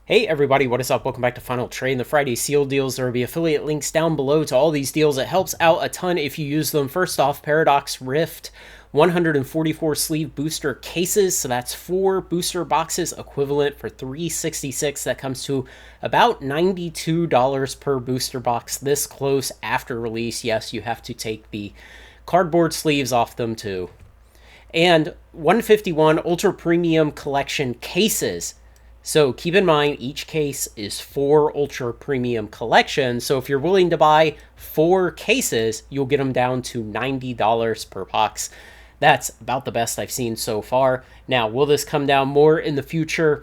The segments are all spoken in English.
Hey everybody, what is up? Welcome back to Final Trade and the Friday Seal Deals. There will be affiliate links down below to all these deals. It helps out a ton if you use them. First off, Paradox Rift, 144 sleeve booster cases. So that's 4 booster boxes equivalent for $366. That comes to about $92 per booster box this close after release. Yes, you have to take the cardboard sleeves off them too. And 151 Ultra Premium Collection cases. So keep in mind, each case is 4 Ultra Premium collections. So if you're willing to buy 4 cases, you'll get them down to $90 per box. That's about the best I've seen so far. Now, will this come down more in the future?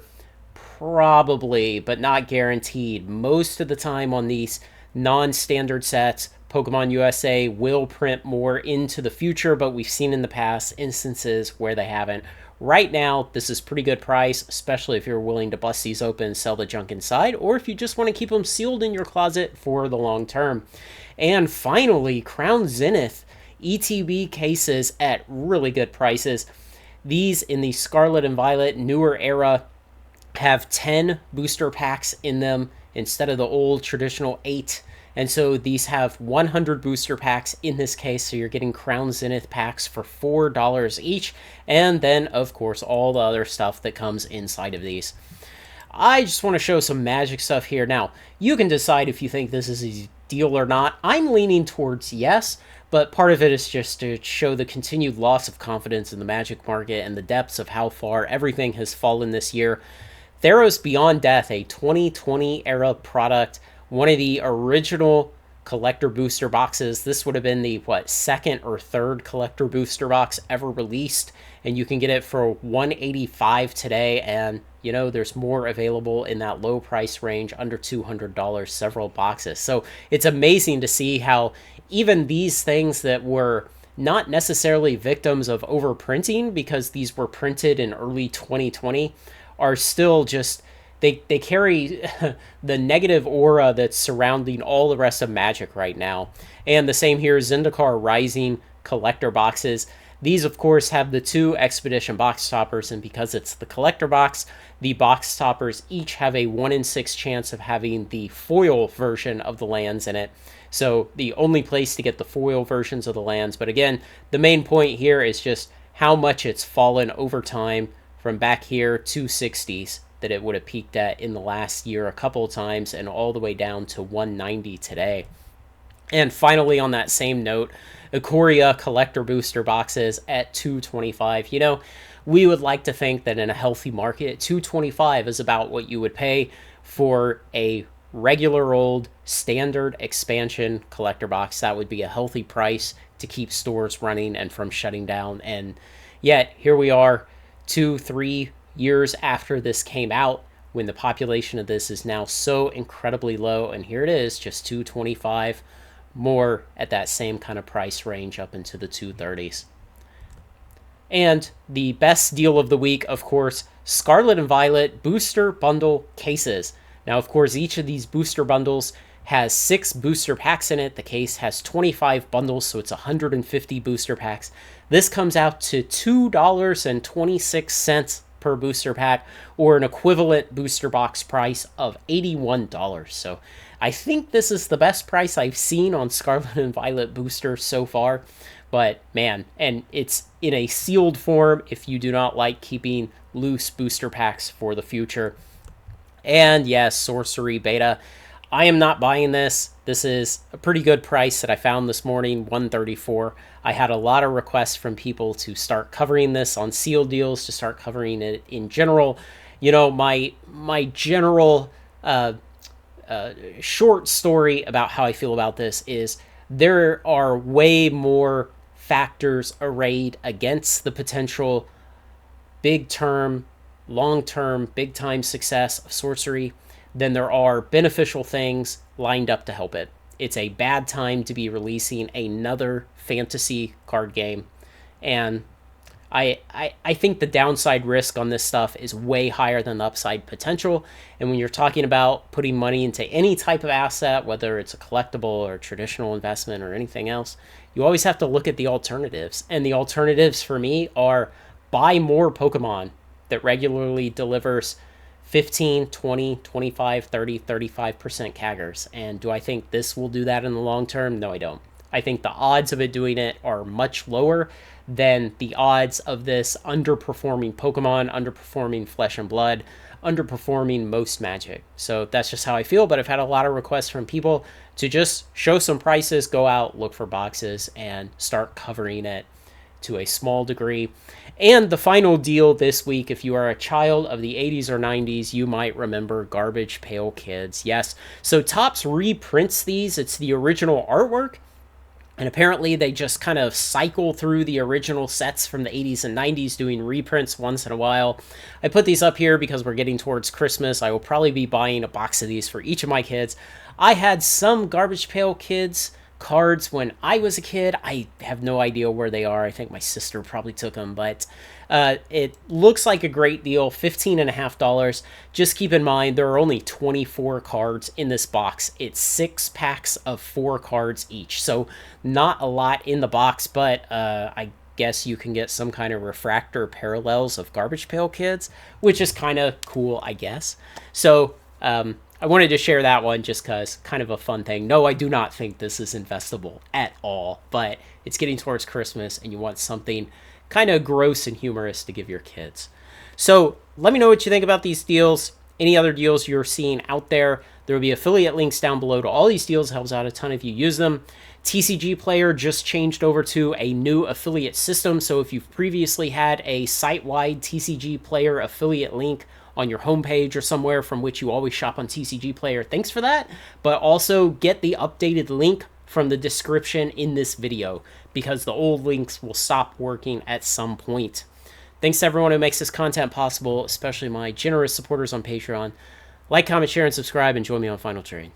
Probably, but not guaranteed. Most of the time on these non-standard sets, Pokemon USA will print more into the future, but we've seen in the past instances where they haven't. Right now, this is pretty good price, especially if you're willing to bust these open and sell the junk inside, or if you just want to keep them sealed in your closet for the long term. And finally, Crown Zenith ETB cases at really good prices. These in the Scarlet and Violet newer era have 10 booster packs in them instead of the old traditional 8. And so these have 100 booster packs in this case. So you're getting Crown Zenith packs for $4 each. And then, of course, all the other stuff that comes inside of these. I just want to show some magic stuff here. Now, you can decide if you think this is a deal or not. I'm leaning towards yes, but part of it is just to show the continued loss of confidence in the magic market and the depths of how far everything has fallen this year. Theros Beyond Death, a 2020 era product, one of the original collector booster boxes. This would have been the, second or third collector booster box ever released, and you can get it for $185 today, and, there's more available in that low price range, under $200, several boxes. So it's amazing to see how even these things that were not necessarily victims of overprinting, because these were printed in early 2020, are still just, they carry the negative aura that's surrounding all the rest of Magic right now. And the same here, Zendikar Rising collector boxes. These, of course, have the 2 Expedition box toppers, and because it's the collector box, the box toppers each have a 1 in 6 chance of having the foil version of the lands in it. So the only place to get the foil versions of the lands. But again, the main point here is just how much it's fallen over time from back here, 260s, that it would have peaked at in the last year a couple of times, and all the way down to 190 today. And finally, on that same note, Aoria collector booster boxes at $225. We would like to think that in a healthy market, $225 is about what you would pay for a regular old standard expansion collector box. That would be a healthy price to keep stores running and from shutting down. And yet, here we are, 2-3 years after this came out, when the population of this is now so incredibly low, and here it is, just $225 more at that same kind of price range, up into the 230s. And the best deal of the week, of course, Scarlet and Violet booster bundle cases. Now, of course, each of these booster bundles has 6 booster packs in it. The case has 25 bundles, so it's 150 booster packs. This comes out to $2.26 per booster pack, or an equivalent booster box price of $81. So I think this is the best price I've seen on Scarlet and Violet boosters so far. But man, and it's in a sealed form if you do not like keeping loose booster packs for the future. And yes, sorcery beta. I am not buying this. This is a pretty good price that I found this morning, $134. I had a lot of requests from people to start covering this on seal deals, to start covering it in general. My general short story about how I feel about this is there are way more factors arrayed against the potential big-term, long-term, big-time success of sorcery than there are beneficial things lined up to help it. It's a bad time to be releasing another fantasy card game, and I think the downside risk on this stuff is way higher than the upside potential. And when you're talking about putting money into any type of asset, whether it's a collectible or traditional investment or anything else, you always have to look at the alternatives. And the alternatives for me are buy more Pokemon that regularly delivers 15, 20, 25, 30, 35% CAGRs. And do I think this will do that in the long term? No, I don't. I think the odds of it doing it are much lower than the odds of this underperforming Pokemon, underperforming Flesh and Blood, underperforming most Magic. So that's just how I feel, but I've had a lot of requests from people to just show some prices, go out, look for boxes, and start covering it to a small degree. And the final deal this week, if you are a child of the 80s or 90s, you might remember Garbage Pail Kids. Yes, so Topps reprints these. It's the original artwork. And apparently they just kind of cycle through the original sets from the 80s and 90s, doing reprints once in a while. I put these up here because we're getting towards Christmas. I will probably be buying a box of these for each of my kids. I had some Garbage Pail Kids cards when I was a kid. I have no idea where they are. I think my sister probably took them, but it looks like a great deal. $15.50. Just keep in mind there are only 24 cards in this box. It's 6 packs of 4 cards each, so not a lot in the box, but I guess you can get some kind of refractor parallels of Garbage Pail Kids, which is kind of cool, I guess. So I wanted to share that one just because kind of a fun thing. No, I do not think this is investable at all, but it's getting towards Christmas and you want something kind of gross and humorous to give your kids. So let me know what you think about these deals. Any other deals you're seeing out there. There will be affiliate links down below to all these deals. It helps out a ton if you use them. TCG Player just changed over to a new affiliate system. So if you've previously had a site-wide TCG Player affiliate link on your homepage or somewhere from which you always shop on TCG Player, thanks for that. But also get the updated link from the description in this video, because the old links will stop working at some point. Thanks to everyone who makes this content possible, especially my generous supporters on Patreon. Like, comment, share, and subscribe, and join me on Final Trade.